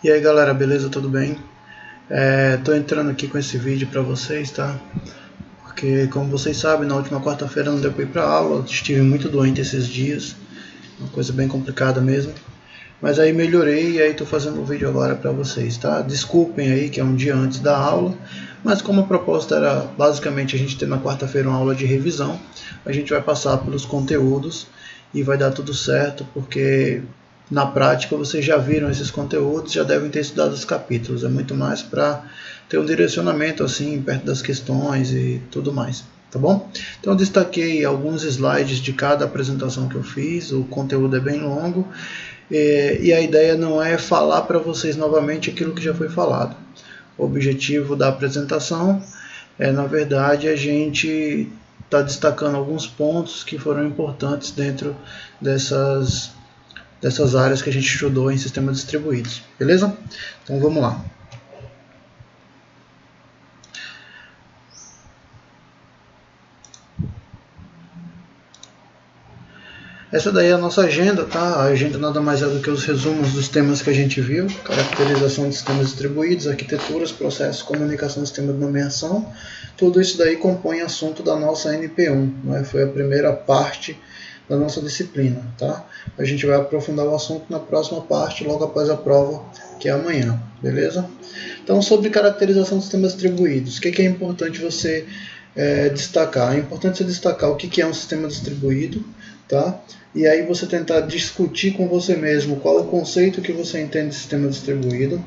E aí galera, beleza? Tudo bem? Tô entrando aqui com esse vídeo para vocês, tá? Porque como vocês sabem, na última quarta-feira não deu para ir para aula, estive muito doente esses dias, uma coisa bem complicada mesmo. Mas aí melhorei e aí tô fazendo um vídeo agora para vocês, tá? Desculpem aí que é um dia antes da aula, mas como a proposta era basicamente a gente ter na quarta-feira uma aula de revisão, a gente vai passar pelos conteúdos e vai dar tudo certo, porque na prática vocês já viram esses conteúdos, já devem ter estudado os capítulos, é muito mais para ter um direcionamento assim, perto das questões e tudo mais, tá bom? Então eu destaquei alguns slides de cada apresentação que eu fiz, o conteúdo é bem longo, e a ideia não é falar para vocês novamente aquilo que já foi falado. O objetivo da apresentação é, na verdade, a gente está destacando alguns pontos que foram importantes dentro dessas áreas que a gente estudou em sistemas distribuídos, beleza? Então vamos lá. Essa daí é a nossa agenda, tá? A agenda nada mais é do que os resumos dos temas que a gente viu: caracterização de sistemas distribuídos, arquiteturas, processos, comunicação, sistema de nomeação. Tudo isso daí compõe assunto da nossa NP1, né? Foi a primeira parte da nossa disciplina, tá? A gente vai aprofundar o assunto na próxima parte, logo após a prova, que é amanhã, beleza? Então, sobre caracterização de sistemas distribuídos, o que é importante você destacar? É importante você destacar o que é um sistema distribuído, tá? E aí você tentar discutir com você mesmo qual o conceito que você entende de sistema distribuído.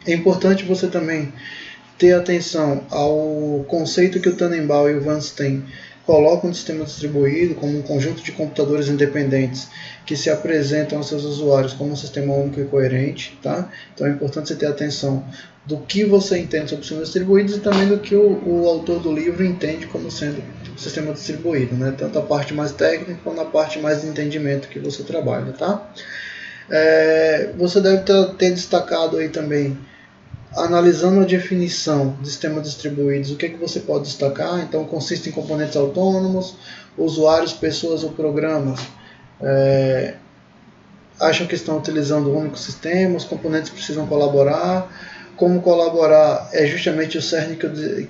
É importante você também ter atenção ao conceito que o Tannenbaum e o Vanstein colocam de sistema distribuído como um conjunto de computadores independentes que se apresentam aos seus usuários como um sistema único e coerente, tá? Então é importante você ter atenção do que você entende sobre sistemas distribuídos e também do que o autor do livro entende como sendo sistema distribuído, né? Tanto a parte mais técnica quanto a parte mais de entendimento que você trabalha, tá? Você deve ter destacado aí também, analisando a definição de sistemas distribuídos, o que você pode destacar? Então, consiste em componentes autônomos, usuários, pessoas ou programas acham que estão utilizando um único sistema, os componentes precisam colaborar. Como colaborar é justamente o cerne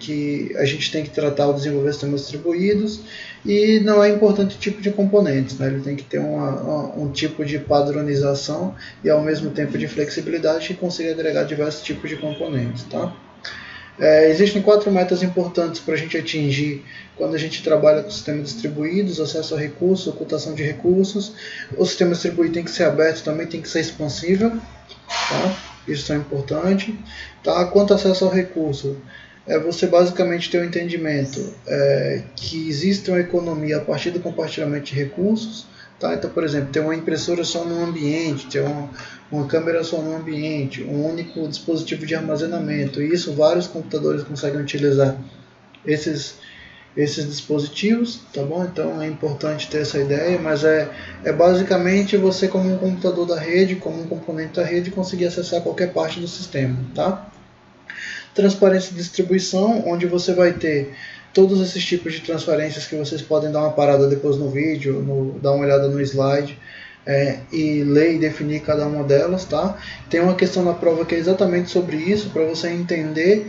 que a gente tem que tratar ao desenvolver sistemas distribuídos, e não é importante o tipo de componentes, né? Ele tem que ter um tipo de padronização e ao mesmo tempo de flexibilidade que consiga agregar diversos tipos de componentes, tá? Existem 4 metas importantes para a gente atingir quando a gente trabalha com sistemas distribuídos: acesso a recursos, ocultação de recursos. O sistema distribuído tem que ser aberto, também tem que ser expansível, tá? Isso é importante. Tá? Quanto ao acesso ao recurso, você basicamente ter o entendimento que existe uma economia a partir do compartilhamento de recursos. Tá? Então, por exemplo, ter uma impressora só num ambiente, ter uma câmera só num ambiente, um único dispositivo de armazenamento. E isso vários computadores conseguem utilizar esses dispositivos, tá bom? Então é importante ter essa ideia, mas é basicamente você, como um computador da rede, como um componente da rede, conseguir acessar qualquer parte do sistema, tá? Transparência de distribuição, onde você vai ter todos esses tipos de transferências que vocês podem dar uma parada depois no vídeo, dar uma olhada no slide, e ler e definir cada uma delas, tá? Tem uma questão na prova que é exatamente sobre isso, para você entender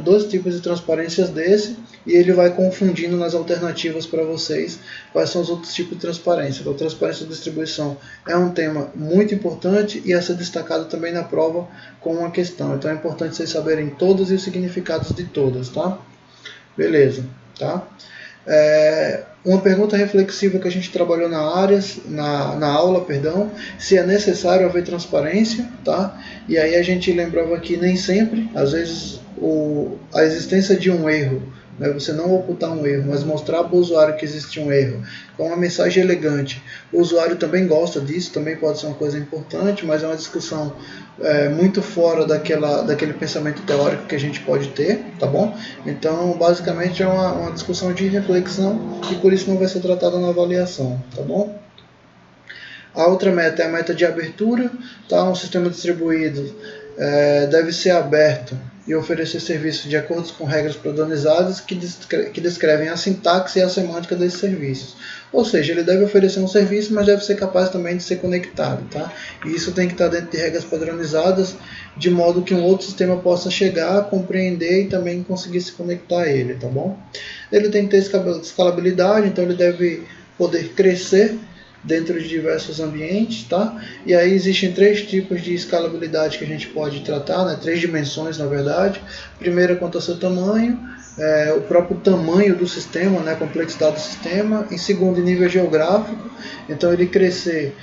dois tipos de transparências desse, e ele vai confundindo nas alternativas para vocês quais são os outros tipos de transparência. Então, transparência de distribuição é um tema muito importante e a ser destacado também na prova com uma questão. Então é importante vocês saberem todos os significados de todas, tá? Beleza, tá? Uma pergunta reflexiva que a gente trabalhou na aula, se é necessário haver transparência, tá? E aí a gente lembrava que nem sempre, às vezes a existência de um erro, né, você não ocultar um erro, mas mostrar para o usuário que existe um erro com uma mensagem elegante. O usuário também gosta disso, também pode ser uma coisa importante, mas é uma discussão muito fora daquele pensamento teórico que a gente pode ter, tá bom? Então, basicamente é uma discussão de reflexão e por isso não vai ser tratada na avaliação, tá bom? A outra meta é a meta de abertura, tá? Um sistema distribuído deve ser aberto e oferecer serviços de acordo com regras padronizadas que descrevem a sintaxe e a semântica desses serviços. Ou seja, ele deve oferecer um serviço, mas deve ser capaz também de ser conectado, tá? E isso tem que estar dentro de regras padronizadas, de modo que um outro sistema possa chegar, compreender e também conseguir se conectar a ele, tá bom? Ele tem que ter escalabilidade, então ele deve poder crescer dentro de diversos ambientes, tá? E aí existem 3 tipos de escalabilidade que a gente pode tratar, né? 3 dimensões, na verdade. Primeiro, quanto ao seu tamanho, o próprio tamanho do sistema, né? A complexidade do sistema. Em segundo, nível geográfico, então ele crescer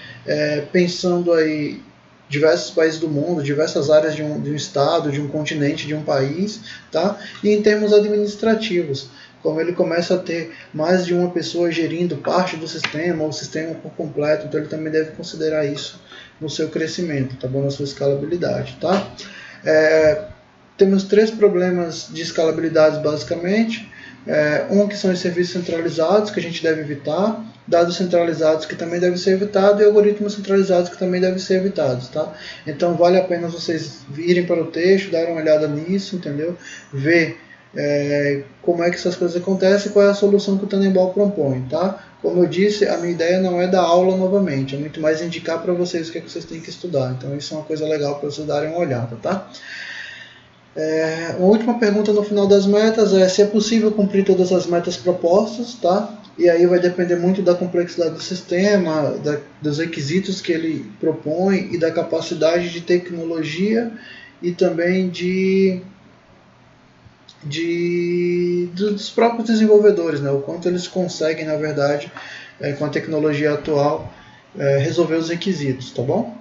pensando aí diversos países do mundo, diversas áreas de um estado, de um continente, de um país, tá? E em termos administrativos, como ele começa a ter mais de uma pessoa gerindo parte do sistema, ou o sistema por completo, então ele também deve considerar isso no seu crescimento, tá bom? Na sua escalabilidade, tá? Temos 3 problemas de escalabilidade basicamente. Um que são os serviços centralizados, que a gente deve evitar, dados centralizados que também devem ser evitados e algoritmos centralizados que também devem ser evitados, tá? Então vale a pena vocês virem para o texto, darem uma olhada nisso, entendeu? Ver como é que essas coisas acontecem e qual é a solução que o Tannenbaum propõe, tá? Como eu disse, a minha ideia não é dar aula novamente, é muito mais indicar para vocês o que é que vocês têm que estudar. Então isso é uma coisa legal para vocês darem uma olhada, tá? Uma última pergunta no final das metas é se é possível cumprir todas as metas propostas, tá? E aí vai depender muito da complexidade do sistema, dos requisitos que ele propõe e da capacidade de tecnologia e também dos próprios desenvolvedores, né? O quanto eles conseguem, na verdade, com a tecnologia atual, resolver os requisitos, tá bom?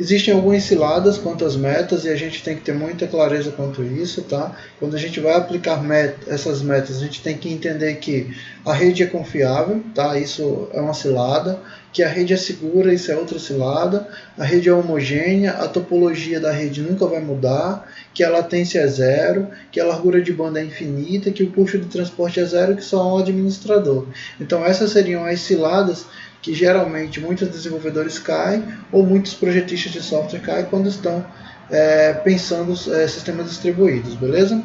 Existem algumas ciladas quanto às metas e a gente tem que ter muita clareza quanto a isso, tá? Quando a gente vai aplicar essas metas, a gente tem que entender que a rede é confiável, tá? Isso é uma cilada, que a rede é segura, isso é outra cilada, a rede é homogênea, a topologia da rede nunca vai mudar, que a latência é zero, que a largura de banda é infinita, que o custo de transporte é zero, que só há um administrador. Então essas seriam as ciladas que geralmente muitos desenvolvedores caem ou muitos projetistas de software caem quando estão pensando sistemas distribuídos, beleza?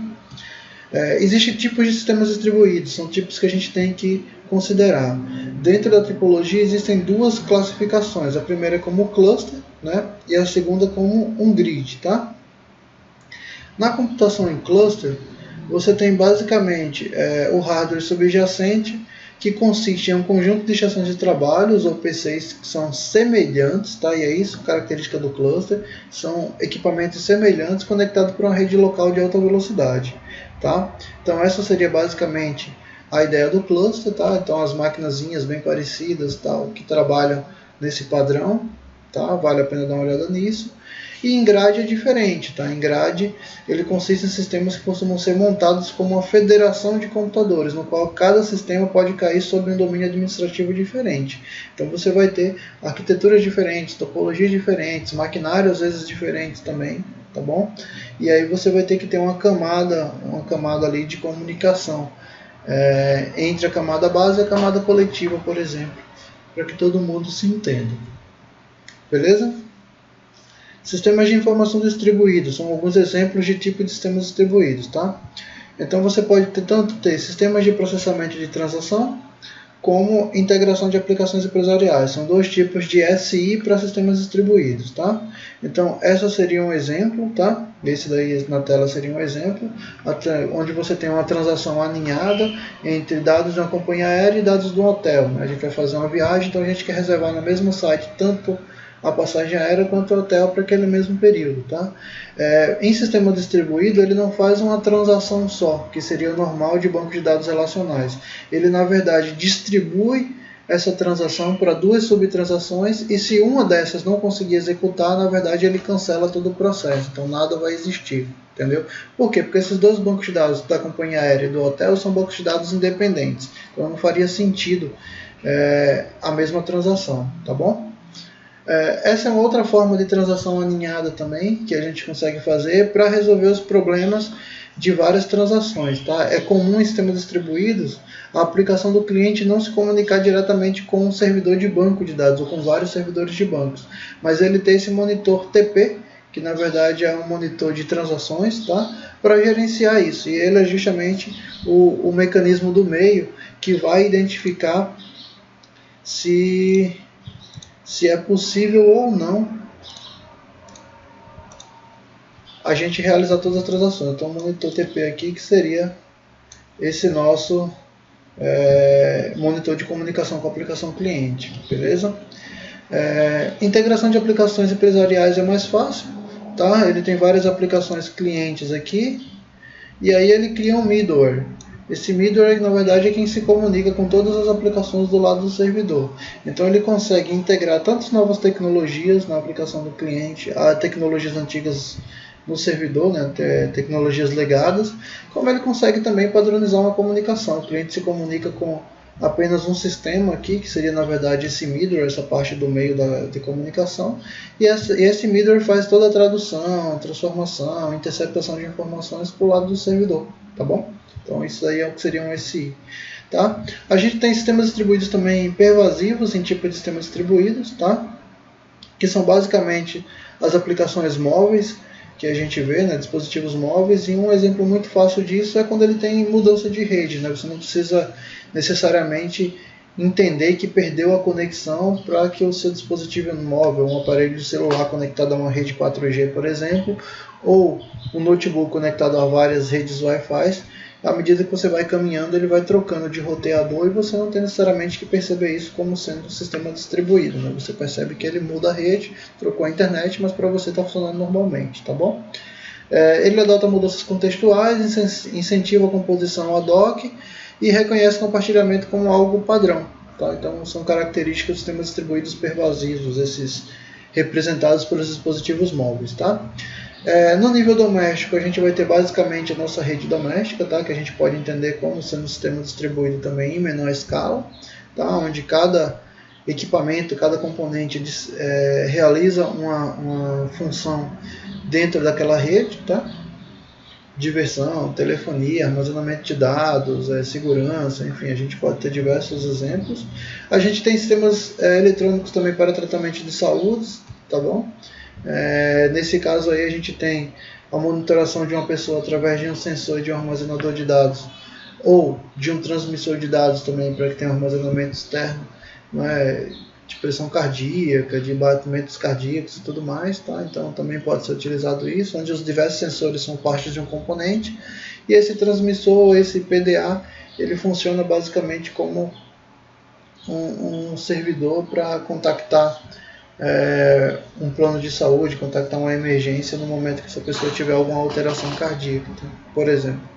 Existem tipos de sistemas distribuídos, são tipos que a gente tem que considerar. Dentro da topologia existem 2 classificações, a primeira é como cluster, né, e a segunda como um grid, tá? Na computação em cluster, você tem basicamente o hardware subjacente, que consiste em um conjunto de estações de trabalhos, ou PCs, que são semelhantes, tá? E é isso a característica do cluster, são equipamentos semelhantes conectados por uma rede local de alta velocidade, tá? Então essa seria basicamente a ideia do cluster, tá? Então as maquinazinhas bem parecidas, tal, que trabalham nesse padrão, tá? Vale a pena dar uma olhada nisso. E em grade é diferente, tá? Em grade ele consiste em sistemas que costumam ser montados como uma federação de computadores, no qual cada sistema pode cair sob um domínio administrativo diferente. Então você vai ter arquiteturas diferentes, topologias diferentes, maquinários às vezes diferentes também, tá bom? E aí você vai ter que ter uma camada ali de comunicação entre a camada base e a camada coletiva, por exemplo, para que todo mundo se entenda. Beleza? Sistemas de informação distribuídos são alguns exemplos de tipo de sistemas distribuídos, tá? Então você pode ter sistemas de processamento de transação, como integração de aplicações empresariais. São 2 tipos de SI para sistemas distribuídos, tá? Então essa seria um exemplo, tá? Esse daí na tela seria um exemplo, onde você tem uma transação aninhada entre dados de uma companhia aérea e dados de um hotel, né? A gente vai fazer uma viagem, então a gente quer reservar no mesmo site tanto a passagem aérea quanto o hotel para aquele mesmo período, tá? Em sistema distribuído ele não faz uma transação só, que seria o normal de banco de dados relacionais. Ele na verdade distribui essa transação para 2 subtransações e se uma dessas não conseguir executar, na verdade ele cancela todo o processo, então nada vai existir, entendeu? Por quê? Porque esses 2 bancos de dados da companhia aérea e do hotel são bancos de dados independentes, então não faria sentido a mesma transação, tá bom? Essa é uma outra forma de transação aninhada também, que a gente consegue fazer para resolver os problemas de várias transações, tá? É comum em sistemas distribuídos a aplicação do cliente não se comunicar diretamente com um servidor de banco de dados ou com vários servidores de bancos, mas ele tem esse monitor TP que na verdade é um monitor de transações, tá? Para gerenciar isso. E ele é justamente o mecanismo do meio que vai identificar se é possível ou não a gente realizar todas as transações. Então, o monitor TP aqui, que seria esse nosso monitor de comunicação com a aplicação cliente, beleza? Integração de aplicações empresariais é mais fácil, tá? Ele tem várias aplicações clientes aqui, e aí ele cria um middleware. Esse middleware, na verdade, é quem se comunica com todas as aplicações do lado do servidor. Então ele consegue integrar tantas novas tecnologias na aplicação do cliente, a tecnologias antigas no servidor, né, tecnologias legadas, como ele consegue também padronizar uma comunicação. O cliente se comunica com apenas um sistema aqui, que seria na verdade esse middleware, essa parte do meio de comunicação, e esse middleware faz toda a tradução, transformação, interceptação de informações para o lado do servidor, tá bom? Então isso aí é o que seria um SI. Tá? A gente tem sistemas distribuídos também pervasivos em tipo de sistemas distribuídos, tá? Que são basicamente as aplicações móveis que a gente vê, né, dispositivos móveis, e um exemplo muito fácil disso é quando ele tem mudança de rede, né? Você não precisa necessariamente entender que perdeu a conexão para que o seu dispositivo móvel, um aparelho de celular conectado a uma rede 4G, por exemplo, ou um notebook conectado a várias redes Wi-Fi, à medida que você vai caminhando, ele vai trocando de roteador e você não tem necessariamente que perceber isso como sendo um sistema distribuído, né? Você percebe que ele muda a rede, trocou a internet, mas para você está funcionando normalmente, tá bom? Ele adota mudanças contextuais, incentiva a composição ad hoc e reconhece compartilhamento como algo padrão. Tá? Então são características dos sistemas distribuídos pervasivos, esses representados pelos dispositivos móveis. Tá? No nível doméstico, a gente vai ter basicamente a nossa rede doméstica, tá? Que a gente pode entender como sendo um sistema distribuído também em menor escala, tá? Onde cada equipamento, cada componente realiza uma função dentro daquela rede, tá? Diversão, telefonia, armazenamento de dados, segurança, enfim, a gente pode ter diversos exemplos. A gente tem sistemas eletrônicos também para tratamento de saúde, tá bom? Nesse caso aí a gente tem a monitoração de uma pessoa através de um sensor e de um armazenador de dados, ou de um transmissor de dados também, para que tenha um armazenamento externo, né, de pressão cardíaca, de batimentos cardíacos e tudo mais, tá? Então também pode ser utilizado isso, onde os diversos sensores são partes de um componente, e esse transmissor, esse PDA, ele funciona basicamente como um servidor para contactar um plano de saúde, contactar uma emergência no momento que essa pessoa tiver alguma alteração cardíaca, tá? Por exemplo.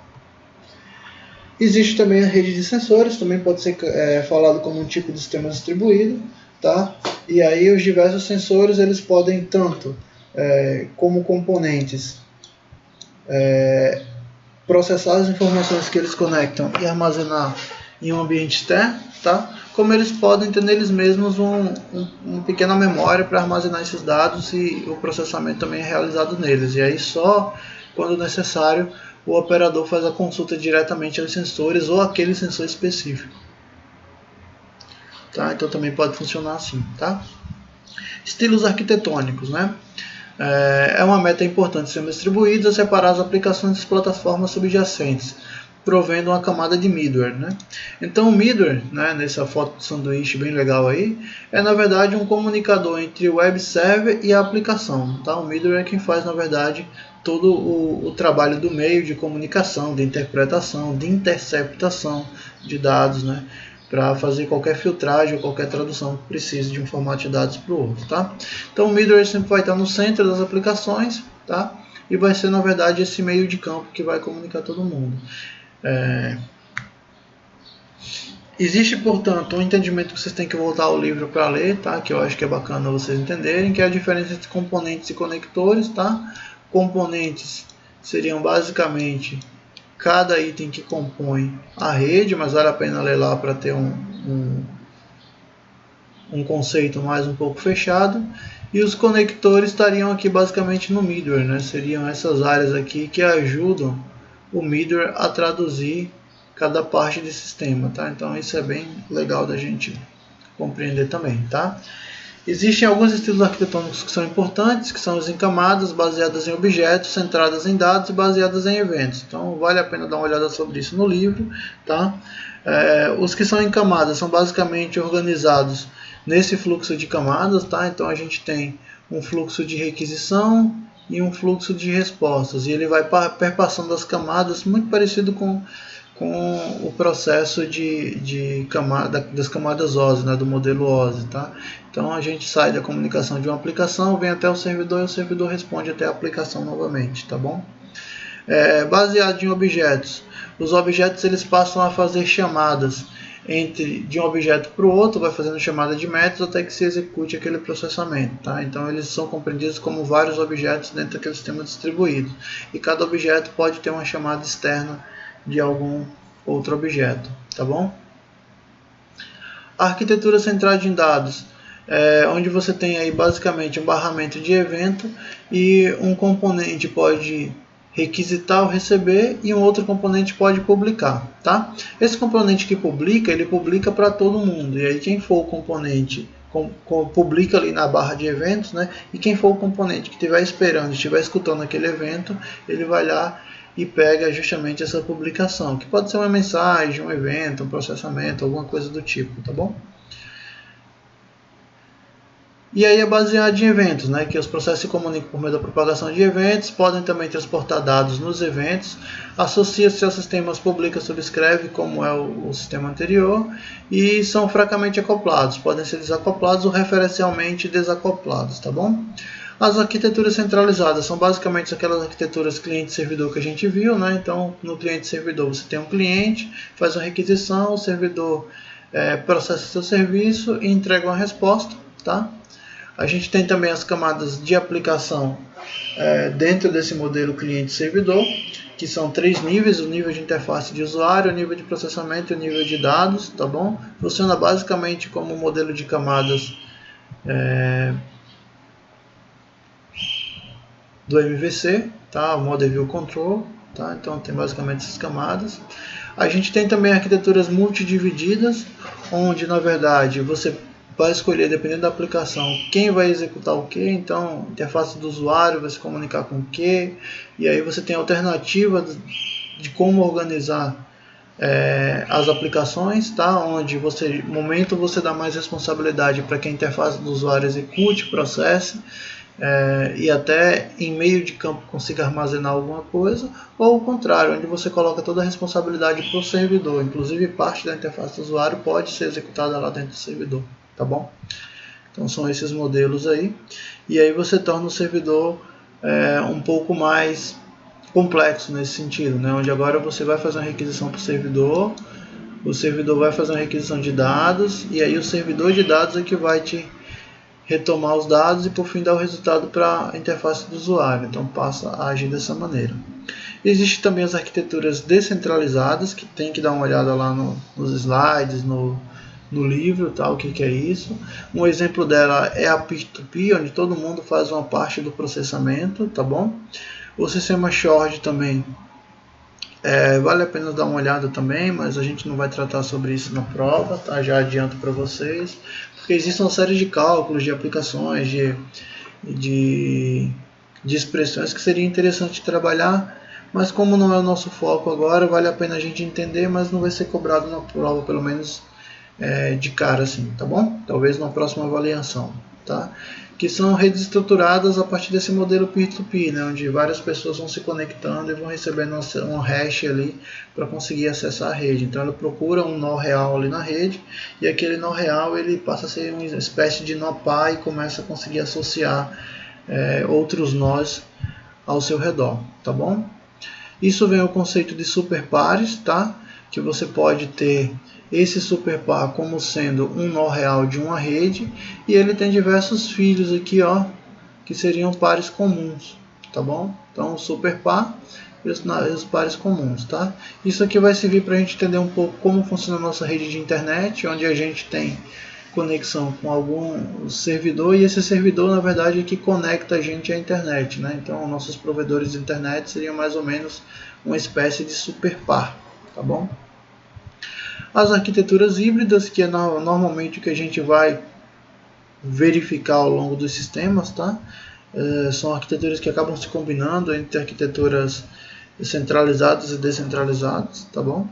Existe também a rede de sensores, também pode ser falado como um tipo de sistema distribuído, tá? E aí os diversos sensores eles podem tanto como componentes processar as informações que eles conectam e armazenar em um ambiente externo, tá? Como eles podem ter neles mesmos uma pequena memória para armazenar esses dados, e o processamento também é realizado neles. E aí só quando necessário o operador faz a consulta diretamente aos sensores ou aquele sensor específico. Tá? Então também pode funcionar assim. Tá? Estilos arquitetônicos, né? É uma meta importante de sistemas distribuídos separar as aplicações das plataformas subjacentes, provendo uma camada de middleware, né? Então o middleware, né, nessa foto do sanduíche bem legal aí, é na verdade um comunicador entre o web server e a aplicação, tá? O middleware é quem faz na verdade todo o trabalho do meio de comunicação, de interpretação, de interceptação de dados, né? Para fazer qualquer filtragem ou qualquer tradução que precise de um formato de dados para o outro, tá? Então o middleware sempre vai estar no centro das aplicações, tá? E vai ser na verdade esse meio de campo que vai comunicar todo mundo. Existe, portanto, um entendimento que vocês têm que voltar ao livro para ler, tá? Que eu acho que é bacana vocês entenderem, que é a diferença entre componentes e conectores, tá? Componentes seriam basicamente cada item que compõe a rede, mas vale a pena ler lá para ter um conceito mais um pouco fechado. E os conectores estariam aqui basicamente no middleware, né? Seriam essas áreas aqui que ajudam o middleware a traduzir cada parte de sistema, tá? Então isso é bem legal da gente compreender também, tá? Existem alguns estilos arquitetônicos que são importantes, que são as em camadas, baseadas em objetos, centradas em dados e baseadas em eventos. Então vale a pena dar uma olhada sobre isso no livro. Tá? Os que são em camadas são basicamente organizados nesse fluxo de camadas. Tá? Então a gente tem um fluxo de requisição e um fluxo de respostas. E ele vai perpassando as camadas, muito parecido com o processo das camadas OSI, né, do modelo OSI. Tá? Então a gente sai da comunicação de uma aplicação, vem até o servidor e o servidor responde até a aplicação novamente. Tá bom? Baseado em objetos. Os objetos eles passam a fazer chamadas de um objeto para o outro, vai fazendo chamada de métodos até que se execute aquele processamento. Tá? Então eles são compreendidos como vários objetos dentro daquele sistema distribuído. E cada objeto pode ter uma chamada externa de algum outro objeto, tá bom? A arquitetura centrada em dados, onde você tem aí basicamente um barramento de evento e um componente pode requisitar ou receber e um outro componente pode publicar, tá? Esse componente que publica, ele publica para todo mundo, e aí quem for o componente publica ali na barra de eventos, né? E quem for o componente que estiver esperando, estiver escutando aquele evento, ele vai lá e pega justamente essa publicação, que pode ser uma mensagem, um evento, um processamento, alguma coisa do tipo, tá bom? E aí é baseado em eventos, né, que os processos se comunicam por meio da propagação de eventos, podem também transportar dados nos eventos, associa-se aos sistemas, publica, subscreve, como é o sistema anterior, e são fracamente acoplados, podem ser desacoplados ou referencialmente desacoplados, tá bom? As arquiteturas centralizadas são basicamente aquelas arquiteturas cliente-servidor que a gente viu, né? Então, no cliente-servidor você tem um cliente, faz uma requisição, o servidor processa seu serviço e entrega uma resposta, tá? A gente tem também as camadas de aplicação dentro desse modelo cliente-servidor, que são 3 níveis: o nível de interface de usuário, o nível de processamento e o nível de dados, tá bom? Funciona basicamente como um modelo de camadas do MVC, tá? O Model View Control, tá? Então tem basicamente essas camadas. A gente tem também arquiteturas multidivididas, onde na verdade você vai escolher, dependendo da aplicação, quem vai executar o que. Então, a interface do usuário vai se comunicar com o que, e aí você tem alternativa de como organizar as aplicações, tá? Onde no momento você dá mais responsabilidade para que a interface do usuário execute, processe, e até em meio de campo consiga armazenar alguma coisa, ou o contrário, onde você coloca toda a responsabilidade para o servidor, inclusive parte da interface do usuário pode ser executada lá dentro do servidor, tá bom? Então são esses modelos aí, e aí você torna o servidor um pouco mais complexo nesse sentido, né? Onde agora você vai fazer uma requisição para o servidor vai fazer uma requisição de dados, e aí o servidor de dados é que vai te retomar os dados e por fim dar o resultado para a interface do usuário. Então passa a agir dessa maneira. Existem também as arquiteturas descentralizadas, que tem que dar uma olhada lá nos slides, no livro, tá? O que é isso. Um exemplo dela é a Peer-to-Peer, onde todo mundo faz uma parte do processamento, tá bom? O sistema Shard também vale a pena dar uma olhada também, mas a gente não vai tratar sobre isso na prova, tá? Já adianto para vocês, porque existe uma série de cálculos, de aplicações, de expressões que seria interessante trabalhar, mas como não é o nosso foco agora, vale a pena a gente entender, mas não vai ser cobrado na prova, pelo menos de cara assim, tá bom? Talvez na próxima avaliação, tá? Que são redes estruturadas a partir desse modelo peer-to-peer, né, onde várias pessoas vão se conectando e vão recebendo um hash ali para conseguir acessar a rede. Então ela procura um nó real ali na rede, e aquele nó real ele passa a ser uma espécie de nó par e começa a conseguir associar outros nós ao seu redor, tá bom? Isso vem o conceito de superpares, tá? Que você pode ter esse superpar como sendo um nó real de uma rede, e ele tem diversos filhos aqui, ó, que seriam pares comuns, tá bom? Então o superpar e os pares comuns, tá? Isso aqui vai servir para a gente entender um pouco como funciona a nossa rede de internet, onde a gente tem conexão com algum servidor, e esse servidor na verdade é que conecta a gente à internet, né? Então nossos provedores de internet seriam mais ou menos uma espécie de superpar, tá bom? As arquiteturas híbridas, que é normalmente o que a gente vai verificar ao longo dos sistemas, tá? São arquiteturas que acabam se combinando entre arquiteturas centralizadas e descentralizadas, tá bom?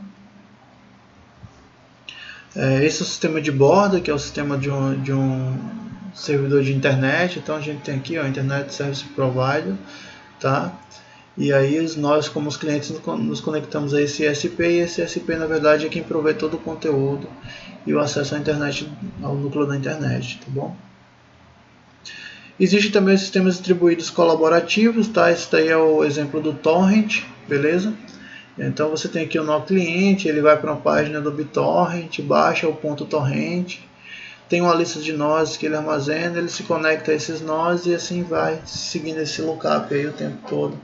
Esse é o sistema de borda, que é o sistema de um servidor de internet. Então a gente tem aqui, ó, Internet Service Provider, tá? E aí nós, como os clientes, nos conectamos a esse ISP, e esse ISP na verdade é quem provê todo o conteúdo e o acesso à internet, ao núcleo da internet, tá bom? Existem também os sistemas distribuídos colaborativos, tá? Esse daí é o exemplo do Torrent, beleza? Então você tem aqui o nó cliente, ele vai para uma página do BitTorrent, baixa o ponto torrent, tem uma lista de nós que ele armazena, ele se conecta a esses nós e assim vai seguindo esse lookup aí o tempo todo,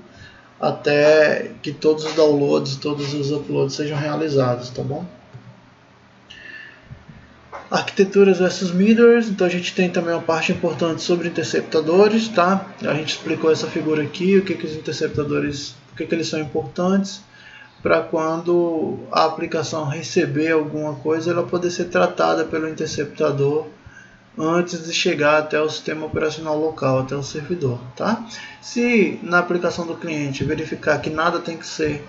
até que todos os downloads, todos os uploads sejam realizados, tá bom? Arquiteturas versus middlewares, então a gente tem também uma parte importante sobre interceptadores, tá? A gente explicou essa figura aqui, o que os interceptadores, por que eles são importantes, para quando a aplicação receber alguma coisa, ela poder ser tratada pelo interceptador antes de chegar até o sistema operacional local, até o servidor, tá? Se na aplicação do cliente verificar que nada tem que ser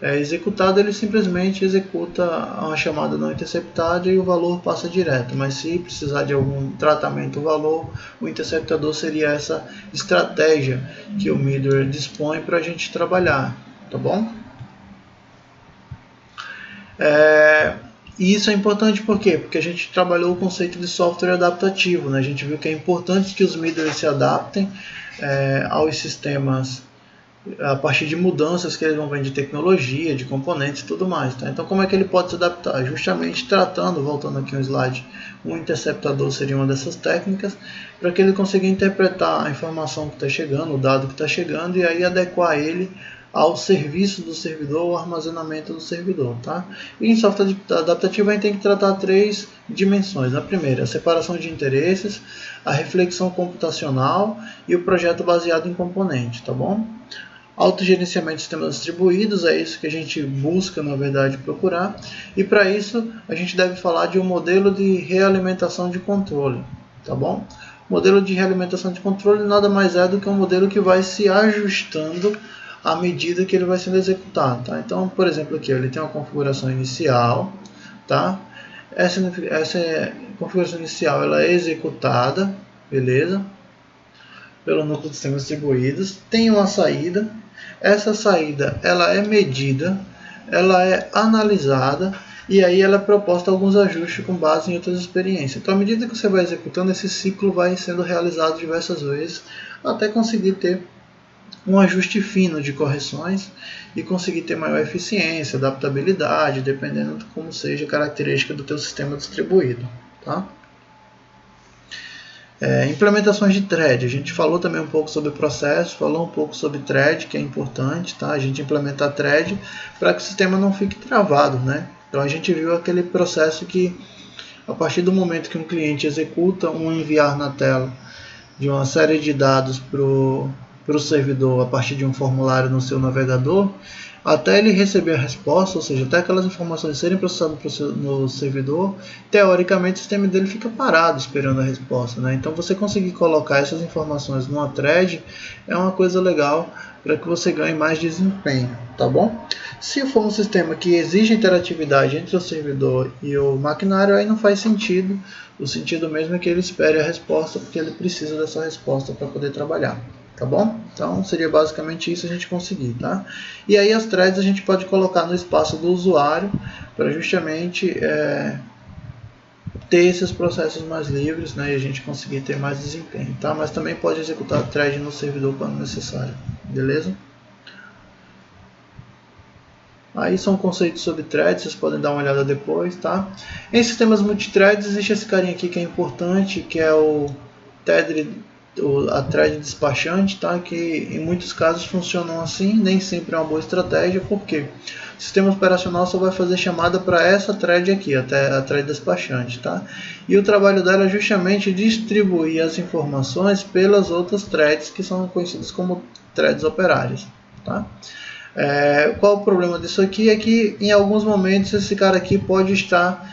executado, ele simplesmente executa uma chamada não interceptada e o valor passa direto. Mas se precisar de algum tratamento do valor, o interceptador seria essa estratégia que o middleware dispõe para a gente trabalhar, tá bom? E isso é importante por quê? Porque a gente trabalhou o conceito de software adaptativo, né? A gente viu que é importante que os middlewares se adaptem aos sistemas a partir de mudanças que eles vão ver de tecnologia, de componentes e tudo mais, tá? Então como é que ele pode se adaptar? Justamente tratando, voltando aqui um slide, um interceptador seria uma dessas técnicas, para que ele consiga interpretar a informação que está chegando, o dado que está chegando, e aí adequar ele ao serviço do servidor, ao armazenamento do servidor, tá? E em software adaptativo a gente tem que tratar 3 dimensões. A primeira, a separação de interesses, a reflexão computacional e o projeto baseado em componente, tá bom? Autogerenciamento de sistemas distribuídos, é isso que a gente busca, na verdade, procurar. E para isso, a gente deve falar de um modelo de realimentação de controle, tá bom? O modelo de realimentação de controle nada mais é do que um modelo que vai se ajustando à medida que ele vai sendo executado, tá? Então, por exemplo, aqui ele tem uma configuração inicial, tá? Essa configuração inicial ela é executada, beleza? Pelo núcleo de sistemas distribuídos, tem uma saída, essa saída ela é medida, ela é analisada e aí ela é proposta alguns ajustes com base em outras experiências. Então, à medida que você vai executando, esse ciclo vai sendo realizado diversas vezes até conseguir ter um ajuste fino de correções e conseguir ter maior eficiência, adaptabilidade, dependendo de como seja a característica do teu sistema distribuído, tá? Implementações de thread, a gente falou também um pouco sobre processo, falou um pouco sobre thread, que é importante, tá? A gente implementar thread para que o sistema não fique travado, né? Então a gente viu aquele processo que a partir do momento que um cliente executa um enviar na tela de uma série de dados para o servidor a partir de um formulário no seu navegador, até ele receber a resposta, ou seja, até aquelas informações serem processadas no servidor, teoricamente o sistema dele fica parado esperando a resposta, né? Então você conseguir colocar essas informações numa thread é uma coisa legal para que você ganhe mais desempenho, tá bom? Se for um sistema que exige interatividade entre o servidor e o maquinário, aí não faz sentido. O sentido mesmo é que ele espere a resposta, porque ele precisa dessa resposta para poder trabalhar. Tá bom? Então seria basicamente isso a gente conseguir, tá? E aí as threads a gente pode colocar no espaço do usuário para justamente ter esses processos mais livres, né? E a gente conseguir ter mais desempenho, tá? Mas também pode executar a thread no servidor quando necessário, beleza? Aí são conceitos sobre threads, vocês podem dar uma olhada depois, tá? Em sistemas multithreads existe esse carinha aqui que é importante, que é o a thread despachante, tá? Que em muitos casos funcionam assim, nem sempre é uma boa estratégia, porque o sistema operacional só vai fazer chamada para essa thread aqui, até a thread despachante, tá? E o trabalho dela é justamente distribuir as informações pelas outras threads que são conhecidas como threads operárias, tá? Qual o problema disso aqui? É que em alguns momentos esse cara aqui pode estar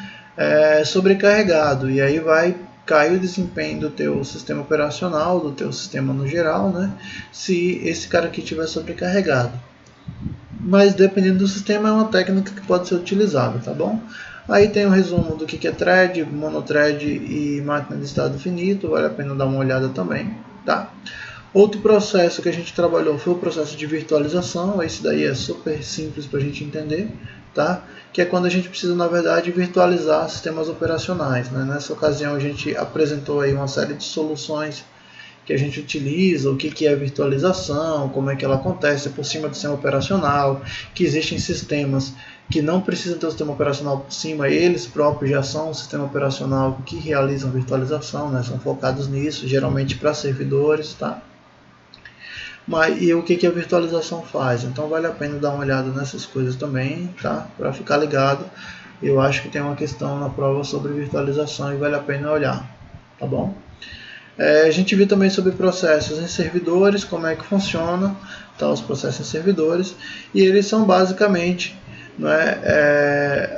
sobrecarregado e aí vai cai o desempenho do teu sistema operacional, do teu sistema no geral, né? Se esse cara aqui estiver sobrecarregado. Mas dependendo do sistema é uma técnica que pode ser utilizada, tá bom? Aí tem um resumo do que é thread, monothread e máquina de estado finito, vale a pena dar uma olhada também, tá? Outro processo que a gente trabalhou foi o processo de virtualização, esse daí é super simples para a gente entender, tá? Que é quando a gente precisa, na verdade, virtualizar sistemas operacionais, né? Nessa ocasião a gente apresentou aí uma série de soluções que a gente utiliza, o que é virtualização, como é que ela acontece por cima do sistema operacional, que existem sistemas que não precisam ter o sistema operacional por cima, eles próprios já são um sistema operacional que realizam virtualização, né? São focados nisso, geralmente para servidores, tá? E o que a virtualização faz? Então vale a pena dar uma olhada nessas coisas também, tá? Para ficar ligado. Eu acho que tem uma questão na prova sobre virtualização e vale a pena olhar, tá bom? A gente viu também sobre processos em servidores, como é que funciona, tá? Os processos em servidores, e eles são basicamente, não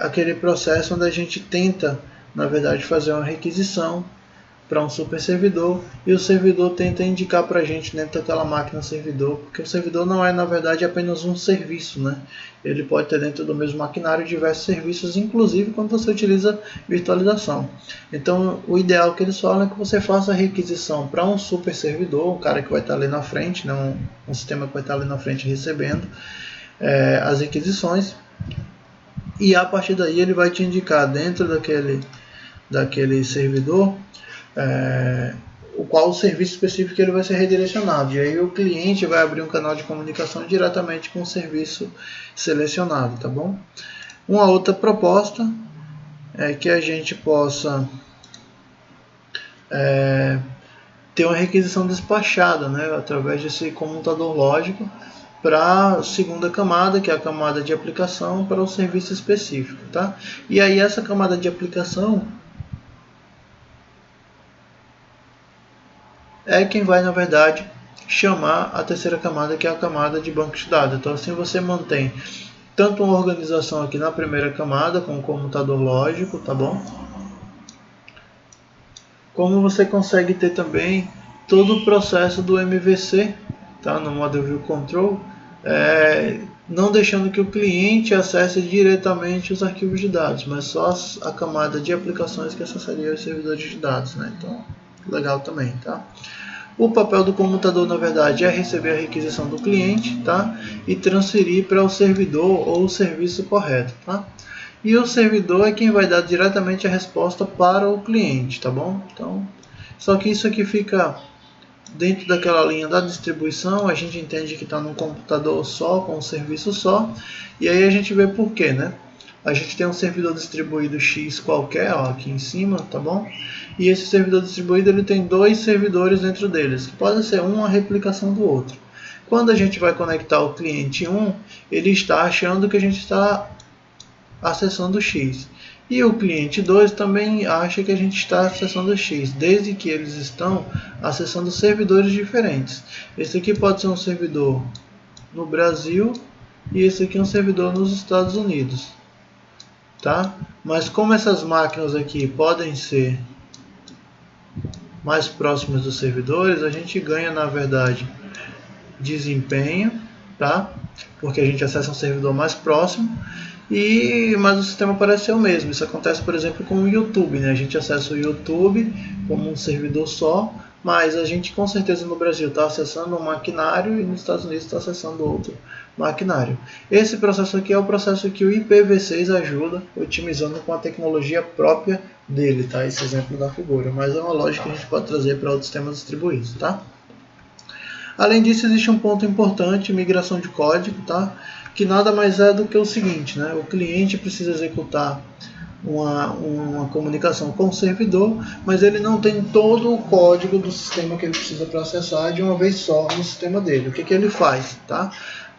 aquele processo onde a gente tenta, na verdade, fazer uma requisição para um super servidor e o servidor tenta indicar para a gente dentro daquela máquina servidor, porque o servidor não é, na verdade, apenas um serviço, né? Ele pode ter dentro do mesmo maquinário diversos serviços, inclusive quando você utiliza virtualização. Então, o ideal que eles falam é que você faça a requisição para um super servidor, um cara que vai estar ali na frente, né? Um sistema que vai estar ali na frente recebendo as requisições, e a partir daí ele vai te indicar dentro daquele servidor qual o serviço específico que ele vai ser redirecionado. E aí o cliente vai abrir um canal de comunicação diretamente com o serviço selecionado, tá bom? Uma outra proposta é que a gente possa ter uma requisição despachada, né, através desse comutador lógico para a segunda camada, que é a camada de aplicação para o serviço específico, tá? E aí essa camada de aplicação é quem vai, na verdade, chamar a terceira camada, que é a camada de banco de dados. Então, assim você mantém tanto uma organização aqui na primeira camada, com o comutador lógico, tá bom? Como você consegue ter também todo o processo do MVC, tá? No Model View Control, não deixando que o cliente acesse diretamente os arquivos de dados, mas só a camada de aplicações que acessaria os servidores de dados, né? Então, legal também, tá? O papel do comutador, na verdade, é receber a requisição do cliente, tá? E transferir para o servidor ou o serviço correto, tá? E o servidor é quem vai dar diretamente a resposta para o cliente, tá bom? Então, só que isso aqui fica dentro daquela linha da distribuição, a gente entende que está num computador só, com um serviço só, e aí a gente vê por quê, né? A gente tem um servidor distribuído X qualquer, ó, aqui em cima, tá bom? E esse servidor distribuído ele tem dois servidores dentro deles, que pode ser uma replicação do outro. Quando a gente vai conectar o cliente 1, ele está achando que a gente está acessando X. E o cliente 2 também acha que a gente está acessando X, desde que eles estão acessando servidores diferentes. Esse aqui pode ser um servidor no Brasil e esse aqui é um servidor nos Estados Unidos. Tá? Mas como essas máquinas aqui podem ser mais próximas dos servidores, a gente ganha, na verdade, desempenho, tá? Porque a gente acessa um servidor mais próximo, mas o sistema parece ser o mesmo. Isso acontece, por exemplo, com o YouTube, né? A gente acessa o YouTube como um servidor só, mas a gente com certeza no Brasil está acessando um maquinário e nos Estados Unidos está acessando outro maquinário. Esse processo aqui é o processo que o IPv6 ajuda, otimizando com a tecnologia própria dele, tá? Esse exemplo da figura, mas é uma lógica que a gente pode trazer para outros sistemas distribuídos, tá? Além disso, existe um ponto importante, migração de código, tá? Que nada mais é do que o seguinte, né? O cliente precisa executar uma comunicação com o servidor, mas ele não tem todo o código do sistema que ele precisa para acessar de uma vez só no sistema dele. O que ele faz, tá?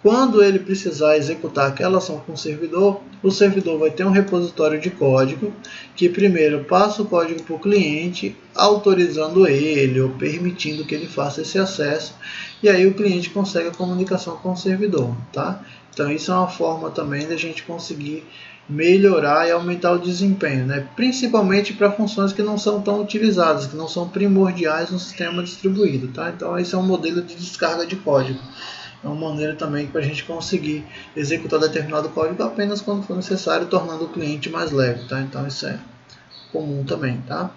Quando ele precisar executar aquela ação com o servidor vai ter um repositório de código que primeiro passa o código para o cliente, autorizando ele ou permitindo que ele faça esse acesso, e aí o cliente consegue a comunicação com o servidor, tá? Então isso é uma forma também da gente conseguir melhorar e aumentar o desempenho, né? Principalmente para funções que não são tão utilizadas, que não são primordiais no sistema distribuído. Tá? Então esse é um modelo de descarga de código. É uma maneira também para a gente conseguir executar determinado código apenas quando for necessário, tornando o cliente mais leve. Tá? Então isso é comum também. Tá?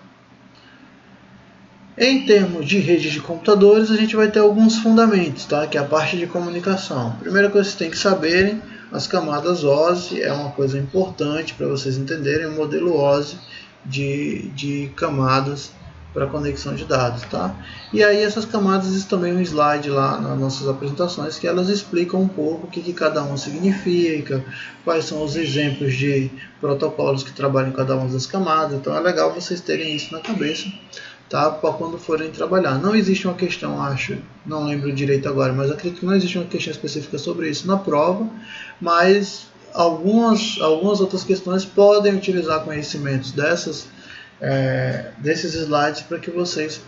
Em termos de rede de computadores, a gente vai ter alguns fundamentos, tá? Que é a parte de comunicação. A primeira coisa que vocês têm que saberem, as camadas OSI é uma coisa importante para vocês entenderem o modelo OSI de camadas para conexão de dados, tá? E aí essas camadas existem também um slide lá nas nossas apresentações que elas explicam um pouco o que cada um significa, quais são os exemplos de protocolos que trabalham em cada uma das camadas. Então é legal vocês terem isso na cabeça, tá? Para quando forem trabalhar. Não existe uma questão, acho, não lembro direito agora, mas acredito que não existe uma questão específica sobre isso na prova, mas algumas outras questões podem utilizar conhecimentos desses slides para que vocês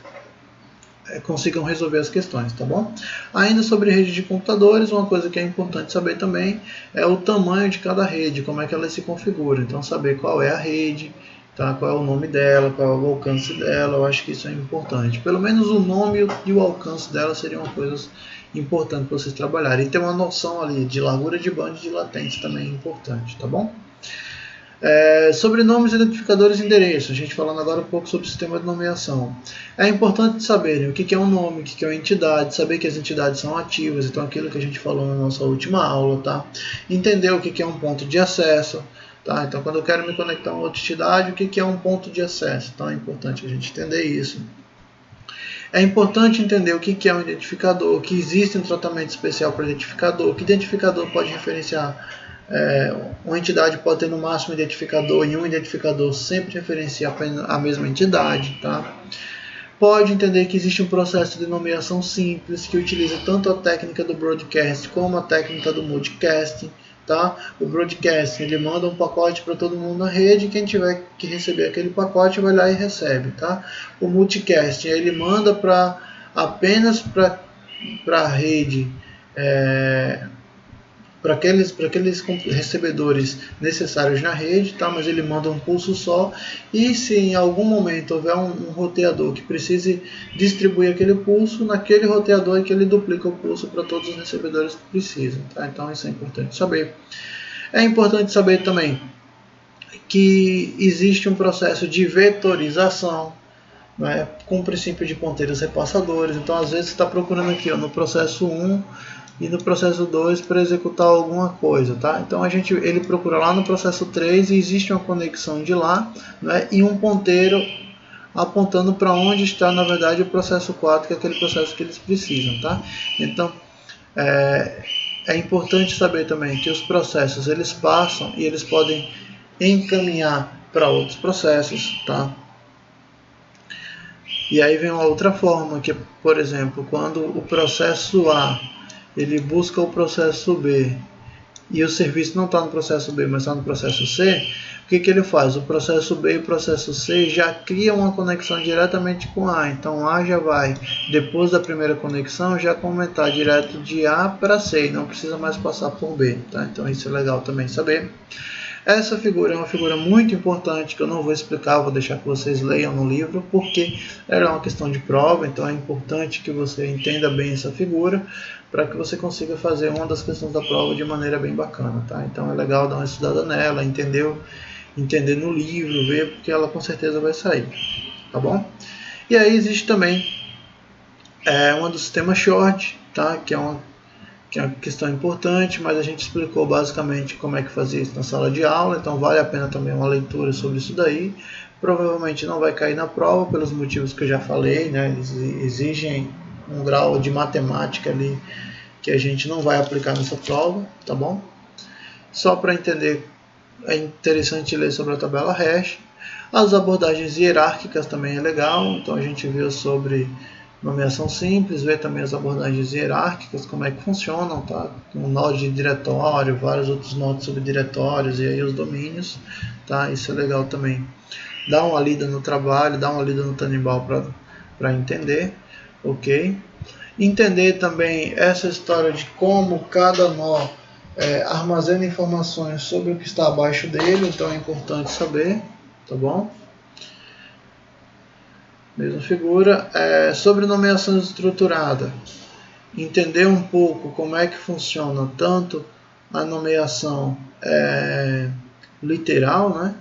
consigam resolver as questões, tá bom? Ainda sobre rede de computadores, uma coisa que é importante saber também é o tamanho de cada rede, como é que ela se configura. Então saber qual é a rede, tá? Qual é o nome dela, qual é o alcance dela, eu acho que isso é importante. Pelo menos o nome e o alcance dela seriam coisas importantes para vocês trabalharem. E ter uma noção ali de largura de banda e de latência também é importante, tá bom? Sobre nomes, identificadores e endereços, a gente falando agora um pouco sobre o sistema de nomeação. É importante saberem o que é um nome, o que é uma entidade, saber que as entidades são ativas, então aquilo que a gente falou na nossa última aula, tá? Entender o que é um ponto de acesso, tá? Então quando eu quero me conectar a uma outra entidade, o que é um ponto de acesso? Então é importante a gente entender isso. É importante entender o que é um identificador, que existe um tratamento especial para identificador, que identificador pode referenciar. Uma entidade pode ter no máximo um identificador e um identificador sempre referencia a mesma entidade, tá? Pode entender que existe um processo de nomeação simples que utiliza tanto a técnica do broadcast como a técnica do multicasting, tá? O broadcast ele manda um pacote para todo mundo na rede, quem tiver que receber aquele pacote vai lá e recebe, tá? O multicasting ele manda apenas para a rede para aqueles recebedores necessários na rede, tá? Mas ele manda um pulso só, e se em algum momento houver um roteador que precise distribuir aquele pulso, naquele roteador é que ele duplica o pulso para todos os recebedores que precisam, tá? Então isso é importante saber. É importante saber também que existe um processo de vetorização, né, com o princípio de ponteiros repassadores. Então às vezes você está procurando aqui no processo 1 e no processo 2 para executar alguma coisa, tá? Então ele procura lá no processo 3 e existe uma conexão de lá, né, e um ponteiro apontando para onde está na verdade o processo 4, que é aquele processo que eles precisam, tá? Então é importante saber também que os processos eles passam e eles podem encaminhar para outros processos, tá? E aí vem uma outra forma, que por exemplo, quando o processo A ele busca o processo B e o serviço não está no processo B, mas está no processo C, o que ele faz? O processo B e o processo C já criam uma conexão diretamente com A. Então A já vai, depois da primeira conexão, já comentar direto de A para C, e não precisa mais passar por B, tá? Então isso é legal também saber. Essa figura é uma figura muito importante que eu não vou explicar, vou deixar que vocês leiam no livro, porque ela é uma questão de prova, então é importante que você entenda bem essa figura para que você consiga fazer uma das questões da prova de maneira bem bacana, tá? Então é legal dar uma estudada nela, entender no livro, ver, porque ela com certeza vai sair, tá bom? E aí existe também uma do sistema short, tá? Que é uma questão importante, mas a gente explicou basicamente como é que fazia isso na sala de aula, então vale a pena também uma leitura sobre isso daí. Provavelmente não vai cair na prova pelos motivos que eu já falei, né? Exigem um grau de matemática ali que a gente não vai aplicar nessa prova, tá bom? Só para entender, é interessante ler sobre a tabela hash. As abordagens hierárquicas também é legal, então a gente viu sobre nomeação simples, ver também as abordagens hierárquicas, como é que funcionam, tá? Um nó de diretório, vários outros nó sobre diretórios e aí os domínios, tá? Isso é legal também. Dá uma lida no trabalho, dá uma lida no Tannenbaum para entender, ok? Entender também essa história de como cada nó armazena informações sobre o que está abaixo dele, então é importante saber, tá bom? Mesma figura. Sobre nomeação estruturada, entender um pouco como é que funciona tanto a nomeação literal, né,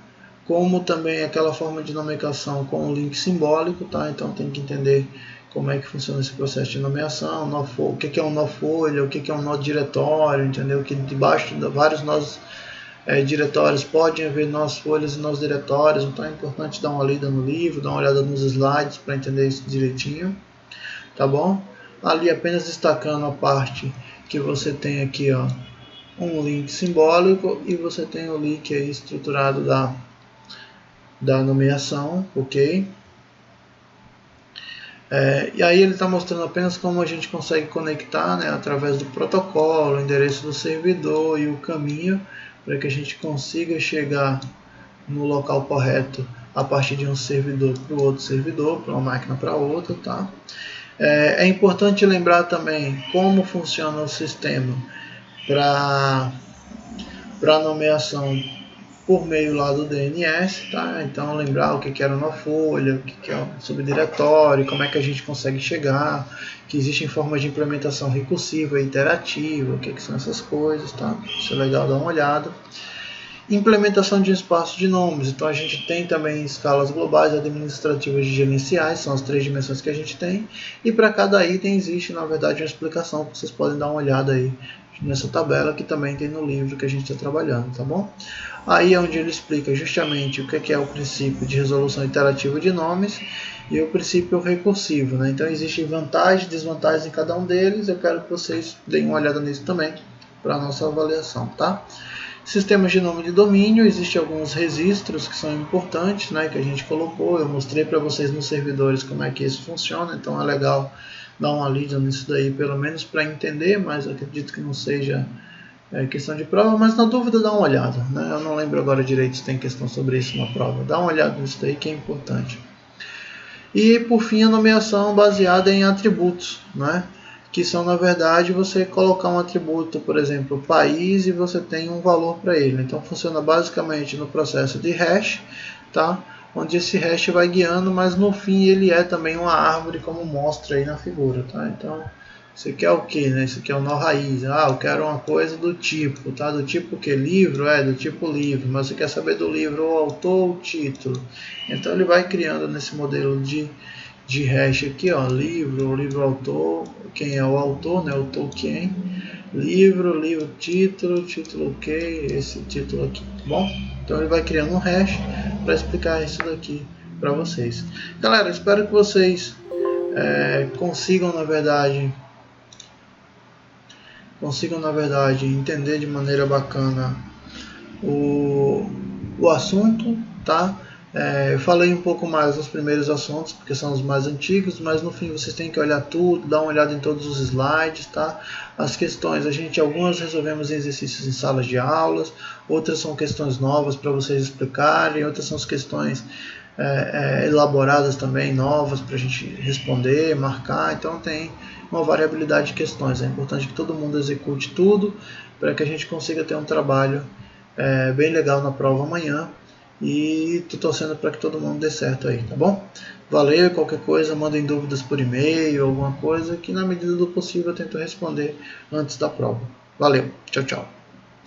como também aquela forma de nomeação com o link simbólico, tá? Então tem que entender como é que funciona esse processo de nomeação, o que é um nó folha, o que é um nó diretório, entendeu? Que debaixo de vários nós diretórios podem haver nós folhas e nós diretórios, então é importante dar uma lida no livro, dar uma olhada nos slides para entender isso direitinho, tá bom? Ali apenas destacando a parte que você tem aqui, ó, um link simbólico e você tem o link aí estruturado da nomeação, ok? E aí ele está mostrando apenas como a gente consegue conectar, né, através do protocolo, o endereço do servidor e o caminho para que a gente consiga chegar no local correto a partir de um servidor para o outro servidor, para uma máquina para outra, tá? É importante lembrar também como funciona o sistema para nomeação por meio lá do DNS, tá? Então lembrar o que era uma folha, o que é um subdiretório, como é que a gente consegue chegar, que existem formas de implementação recursiva e iterativa, o que são essas coisas, tá? Isso é legal dar uma olhada. Implementação de um espaço de nomes, então a gente tem também escalas globais, administrativas e gerenciais, são as 3 dimensões que a gente tem, e para cada item existe na verdade uma explicação que vocês podem dar uma olhada aí nessa tabela que também tem no livro que a gente está trabalhando, tá bom? Aí é onde ele explica justamente o que é o princípio de resolução iterativa de nomes e o princípio recursivo, né? Então existem vantagens e desvantagens em cada um deles, eu quero que vocês deem uma olhada nisso também para a nossa avaliação, tá? Sistemas de nome de domínio, existem alguns registros que são importantes, né, que a gente colocou, eu mostrei para vocês nos servidores como é que isso funciona, então é legal dar uma lida nisso daí, pelo menos para entender, mas acredito que não seja questão de prova, mas na dúvida dá uma olhada, né? Eu não lembro agora direito se tem questão sobre isso na prova, dá uma olhada nisso daí que é importante. E por fim a nomeação baseada em atributos, né? Que são na verdade você colocar um atributo, por exemplo, país, e você tem um valor para ele. Então funciona basicamente no processo de hash, tá? Onde esse hash vai guiando, mas no fim ele é também uma árvore, como mostra aí na figura, tá? Então isso aqui é o que, né? Isso aqui é o nó raiz. Eu quero uma coisa do tipo, tá? Do tipo que livro, do tipo livro, mas você quer saber do livro o autor, o título. Então ele vai criando nesse modelo de hash aqui, ó, livro autor, quem é o autor, né, o Tolkien, livro título ok, esse título aqui, tá bom? Então ele vai criando um hash para explicar isso daqui para vocês. Galera, espero que vocês consigam na verdade entender de maneira bacana o assunto, tá? Eu falei um pouco mais dos primeiros assuntos, porque são os mais antigos, mas no fim vocês têm que olhar tudo, dar uma olhada em todos os slides, tá? As questões, algumas resolvemos em exercícios em salas de aulas, outras são questões novas para vocês explicarem, outras são as questões elaboradas também, novas para a gente responder, marcar, então tem uma variabilidade de questões. É importante que todo mundo execute tudo, para que a gente consiga ter um trabalho bem legal na prova amanhã. E estou torcendo para que todo mundo dê certo aí, tá bom? Valeu, qualquer coisa, mandem dúvidas por e-mail, alguma coisa, que na medida do possível eu tento responder antes da prova. Valeu, tchau, tchau.